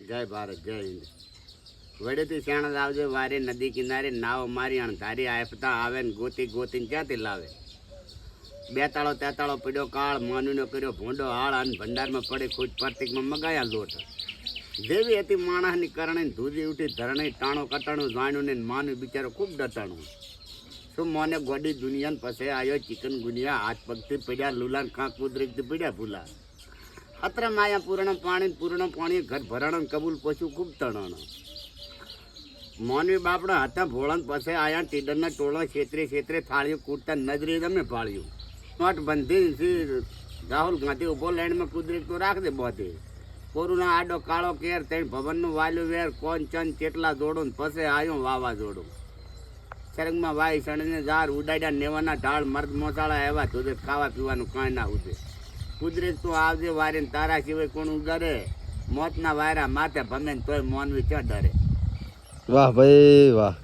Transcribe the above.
જય ભારત જય હિન્દ. વડેથી શેણ આવજે વારે નદી કિનારે નાવ મારી અણધારી આફતા આવે ને ગોતી ગોતીને ક્યાંથી લાવે. બેતાળો તેતાળો પીડ્યો કાળ માનુનો કર્યો ભૂંડો હાળ અને ભંડારમાં પડી ખુદ પ્રતિકમાં મગાયા લોટ. જેવી હતી માણસની કરણે ધૂજી ઉઠી ધરણી ટાણું કટાણું જાણ્યું ને માનું બિચારો ખૂબ ડટાણું. શું મોને ગોડી દુનિયાને પછી આવ્યો ચિકન ગુનિયા હાથ પગથી પીડ્યા લુલાન કાંક કુદરકથી પીડ્યા ભૂલા. અત્ર માયા પૂર્ણ પાણી ઘર ભરણ કબૂલ પશુ ખૂબ તણણ. મોનવી બાપડા હતા ભોળન પછી આયા ટીડરના ટોળા ક્ષેત્રે થાળીઓ કૂટતા નજરે તમે ભાળ્યું. નોટ બંધી રાહુલ ગાંધી ઉભો લાઈનમાં કુદરત તો રાખ દે બોધે. કોરોના આડો કાળો કેર તેણ ભવનનું વાલ્યું વેર કોણ ચંદ કેટલા જોડું પછી આવ્યું વાવાઝોડું. સરંગમાં વાય સણને ઝાર ઉડાડ્યા નેવાના ઢાળ મર્દ મોસાળા એવા ધોધે ખાવા પીવાનું કાંઈ ના ઉદે. કુદરત તું આવજે વારે તારા સિવાય કોણ ડરે. મોતના વાયરા માથે ભમે તોય મોનવી ક્યાં ડરે. વાહ ભાઈ વાહ.